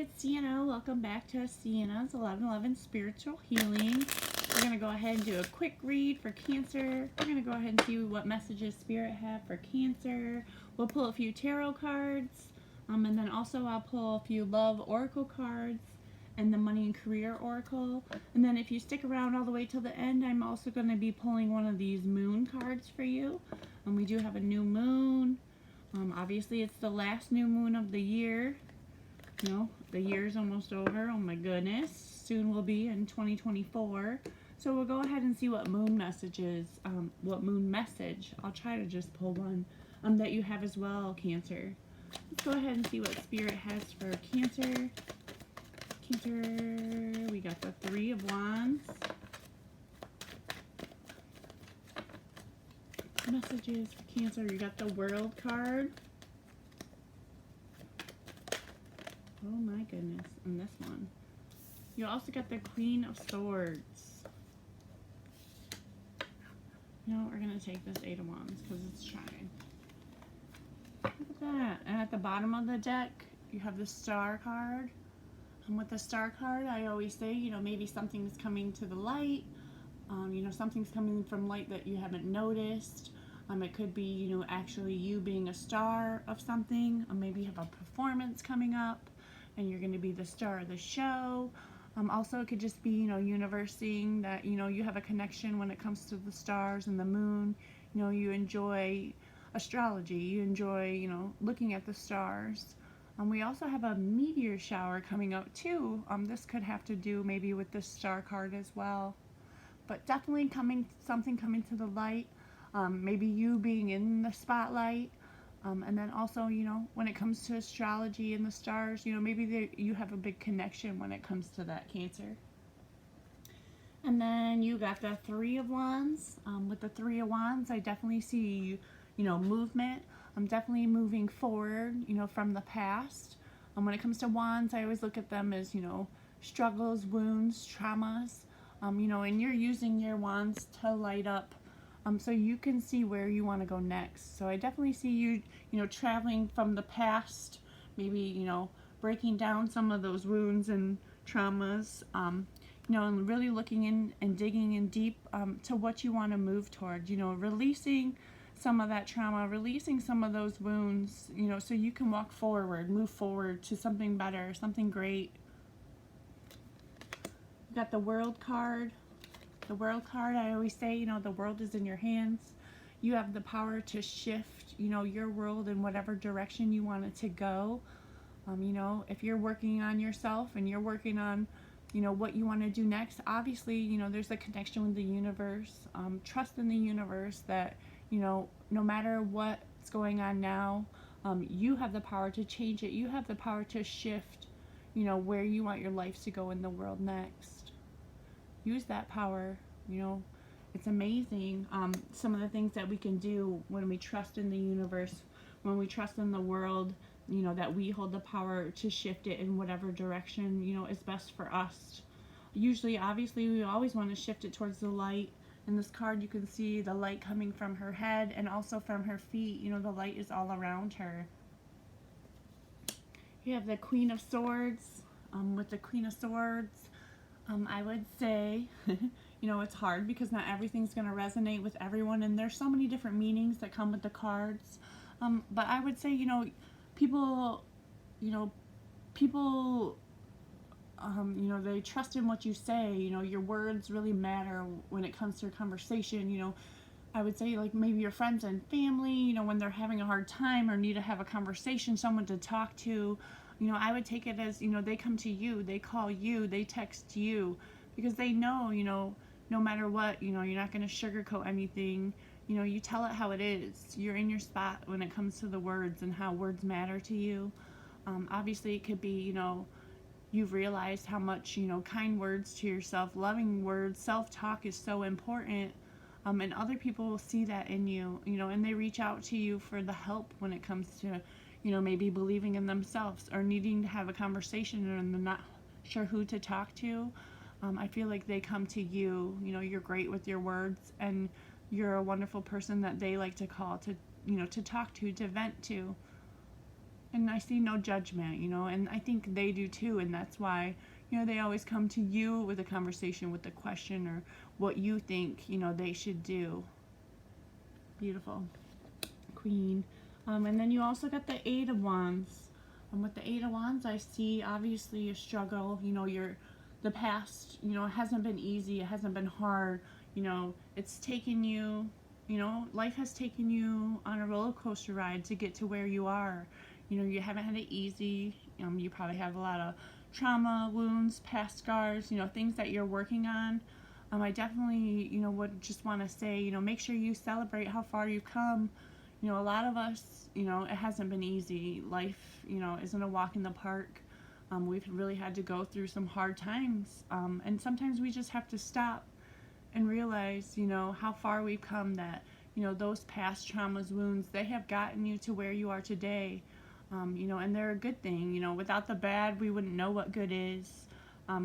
it's Sienna. Welcome back to Sienna's 1111 Spiritual Healing. We're going to go ahead and do a quick read for Cancer. We're going to go ahead and see what messages Spirit have for Cancer. We'll pull a few tarot cards, and then also I'll pull a few love oracle cards and the money and career oracle. And then if you stick around all the way till the end, I'm also going to be pulling one of these moon cards for you. And we do have a new moon. Obviously, it's the last new moon of the year. You know, the year's almost over. Oh my goodness. Soon we'll be in 2024. So we'll go ahead and see what moon messages, what moon message, I'll try to just pull one, that you have as well, Cancer. Let's go ahead and see what Spirit has for Cancer. Cancer, we got the Three of Wands. Messages for Cancer, you got the World card. Oh my goodness, and this one. You also got the Queen of Swords. No, we're going to take this Eight of Wands because it's shining. Look at that. And at the bottom of the deck, you have the Star card. And with the Star card, I always say, you know, maybe something's coming to the light. You know, something's coming from light that you haven't noticed. It could be, you know, actually you being a star of something. Or maybe you have a performance coming up and you're going to be the star of the show. Also, it could just be, you know, universe seeing that, you know, you have a connection when it comes to the stars and the moon. You know, you enjoy astrology. You enjoy, you know, looking at the stars. We also have a meteor shower coming up too. This could have to do maybe with the Star card as well. But definitely something coming to the light. Maybe you being in the spotlight. And then also, you know, when it comes to astrology and the stars, you know, maybe you have a big connection when it comes to that, Cancer. And then you got the Three of Wands. With the Three of Wands, I definitely see, you know, movement. I'm definitely moving forward, you know, from the past. When it comes to wands, I always look at them as, you know, struggles, wounds, traumas. You know, and you're using your wands to light up so you can see where you want to go next. So I definitely see you, you know, traveling from the past, maybe, you know, breaking down some of those wounds and traumas, you know, and really looking in and digging in deep to what you want to move toward, you know, releasing some of that trauma, releasing some of those wounds, you know, so you can walk forward, move forward to something better, something great. You got the World card. The World card, I always say, you know, the world is in your hands. You have the power to shift, you know, your world in whatever direction you want it to go. You know, if you're working on yourself and you're working on, you know, what you want to do next, obviously, you know, there's a connection with the universe. Trust in the universe that, you know, no matter what's going on now, you have the power to change it. You have the power to shift, you know, where you want your life to go in the world next. Use that power, you know. It's amazing some of the things that we can do when we trust in the universe, when we trust in the world, you know, that we hold the power to shift it in whatever direction, you know, is best for us. Usually, obviously, we always want to shift it towards the light. In this card, you can see the light coming from her head and also from her feet. You know, the light is all around her. You have the Queen of Swords. With the Queen of Swords, I would say, you know, it's hard because not everything's going to resonate with everyone, and there's so many different meanings that come with the cards. But I would say, you know, people, you know, they trust in what you say. You know, your words really matter when it comes to a conversation. You know, I would say, like, maybe your friends and family, you know, when they're having a hard time or need to have a conversation, someone to talk to, you know, I would take it as, you know, they come to you, they call you, they text you, because they know, you know, no matter what, you know, you're not going to sugarcoat anything. You know, you tell it how it is. You're in your spot when it comes to the words and how words matter to you. Obviously, it could be, you know, you've realized how much, you know, kind words to yourself, loving words, self-talk is so important. And other people will see that in you, you know, and they reach out to you for the help when it comes to, you know, maybe believing in themselves or needing to have a conversation and they're not sure who to talk to. I feel like they come to you. You know, you're great with your words and you're a wonderful person that they like to call to, you know, to talk to vent to. And I see no judgment, you know, and I think they do too. And that's why, you know, they always come to you with a conversation, with a question, or what you think, you know, they should do. Beautiful. Queen. And then you also got the Eight of Wands. And with the Eight of Wands, I see obviously a struggle. You know, the past, you know, it hasn't been easy. It hasn't been hard. You know, it's taken you, you know, life has taken you on a roller coaster ride to get to where you are. You know, you haven't had it easy. You probably have a lot of trauma, wounds, past scars, you know, things that you're working on. I definitely, you know, would just want to say, you know, make sure you celebrate how far you've come. You know, a lot of us, you know, it hasn't been easy. Life, you know, isn't a walk in the park. We've really had to go through some hard times. And sometimes we just have to stop and realize, you know, how far we've come, that, you know, those past traumas, wounds, they have gotten you to where you are today. You know, and they're a good thing. You know, without the bad, we wouldn't know what good is.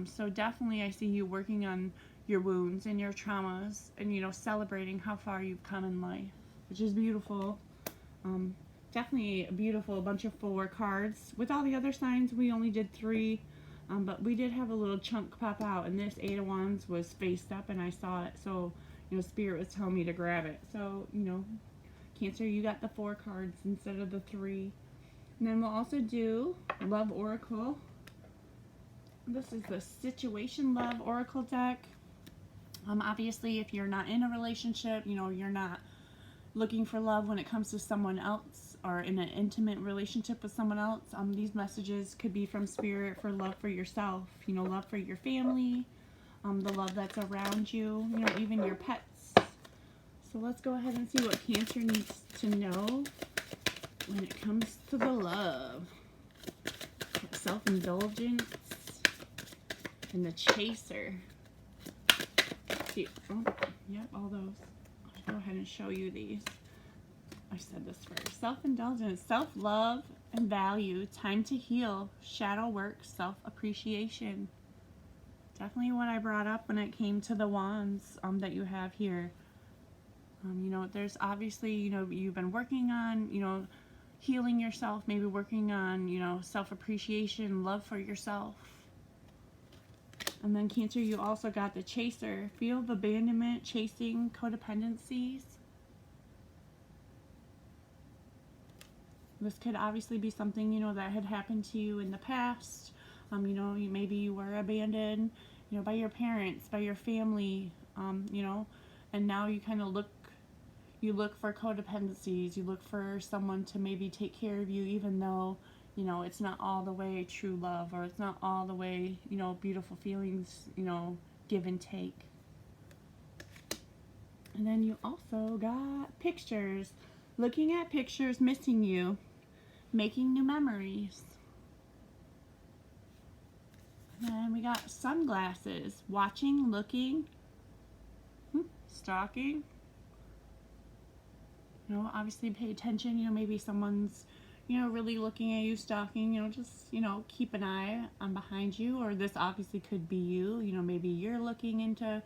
So definitely I see you working on your wounds and your traumas and, you know, celebrating how far you've come in life, which is beautiful. Definitely a beautiful bunch of 4 cards. With all the other signs, we only did 3, but we did have a little chunk pop out, and this Eight of Wands was faced up and I saw it, so, you know, Spirit was telling me to grab it. So, you know, Cancer, you got the 4 cards instead of the 3. And then we'll also do Love Oracle. This is the Situation Love Oracle deck. Obviously, if you're not in a relationship, you know, you're not looking for love when it comes to someone else, or in an intimate relationship with someone else, these messages could be from Spirit for love for yourself, you know, love for your family, the love that's around you, you know, even your pets. So let's go ahead and see what Cancer needs to know when it comes to the love. Self-indulgence and the Chaser. See, oh, yep, all those. I'll go ahead and show you these. I said this first. Self-indulgence, self-love and value, time to heal, shadow work, self-appreciation. Definitely what I brought up when it came to the wands that you have here. You know, there's obviously, you know, you've been working on, you know, healing yourself, maybe working on, you know, self-appreciation, love for yourself. And then Cancer, you also got the Chaser, fear of abandonment, chasing, codependencies. This could obviously be something, you know, that had happened to you in the past. You know, maybe you were abandoned, you know, by your parents, by your family, you know, and now you kind of look for codependencies. You look for someone to maybe take care of you, even though, you know, it's not all the way true love, or it's not all the way, you know, beautiful feelings, you know, give and take. And then you also got pictures. Looking at pictures, missing you, making new memories. And then we got sunglasses, watching, looking, stalking. You know, obviously pay attention, you know, maybe someone's, you know, really looking at you, stalking, you know, just, you know, keep an eye on behind you. Or this obviously could be you, you know, maybe you're looking into,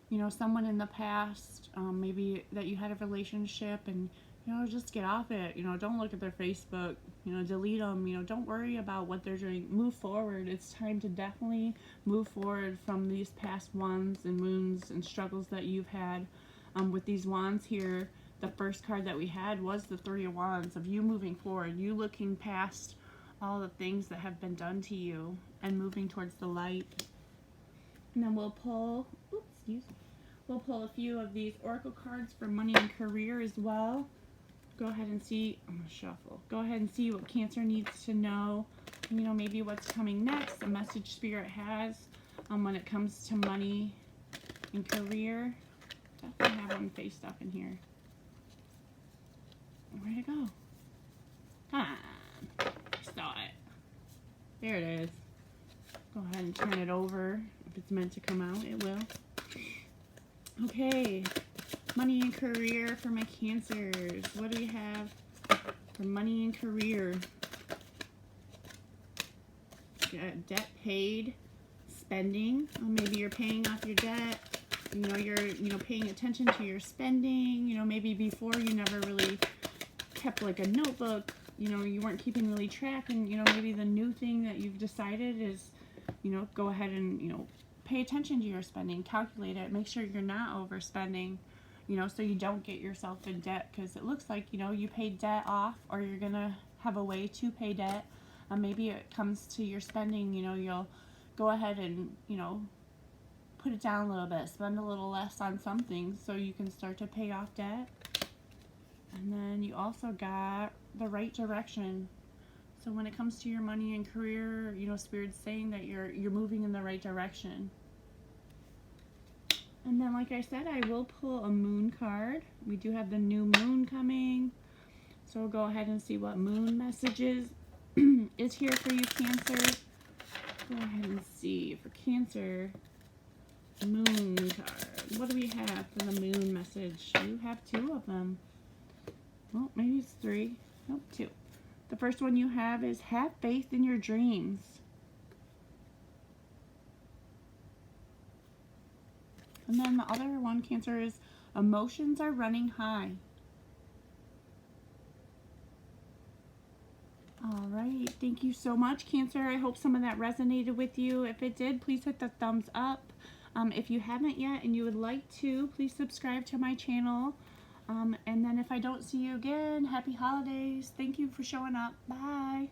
you know, someone in the past, maybe that you had a relationship, and, you know, just get off it. You know, don't look at their Facebook, you know, delete them, you know, don't worry about what they're doing. Move forward. It's time to definitely move forward from these past wands and wounds and struggles that you've had. With these wands here, the first card that we had was the Three of Wands, of you moving forward, you looking past all the things that have been done to you and moving towards the light. And then we'll pull, we'll pull a few of these oracle cards for money and career as well. Go ahead and see, I'm going to shuffle. Go ahead and see what Cancer needs to know, you know, maybe what's coming next, a message Spirit has when it comes to money and career. Definitely have one faced up in here. Where'd it go? Come on. I saw it. There it is. Go ahead and turn it over. If it's meant to come out, it will. Okay. Money and career for my Cancers. What do we have for money and career? Debt paid. Spending. Or maybe you're paying off your debt. You know, you're, you know, paying attention to your spending. You know, maybe before you never really kept like a notebook you know, you weren't keeping really track, and, you know, maybe the new thing that you've decided is, you know, go ahead and, you know, pay attention to your spending, calculate it, make sure you're not overspending, you know, so you don't get yourself in debt, because it looks like, you know, you paid debt off, or you're gonna have a way to pay debt. Maybe it comes to your spending, you know, you'll go ahead and, you know, put it down a little bit, spend a little less on something so you can start to pay off debt. And then you also got the right direction. So when it comes to your money and career, you know, Spirit's saying that you're moving in the right direction. And then, like I said, I will pull a moon card. We do have the new moon coming. So we'll go ahead and see what moon messages is here for you, Cancer. Go ahead and see for Cancer. Moon card. What do we have for the moon message? You have two of them. Well, maybe it's three. Nope, two. The first one you have is have faith in your dreams. And then the other one, Cancer, is emotions are running high. All right. Thank you so much, Cancer. I hope some of that resonated with you. If it did, please hit the thumbs up. If you haven't yet and you would like to, please subscribe to my channel. And then if I don't see you again, happy holidays. Thank you for showing up. Bye.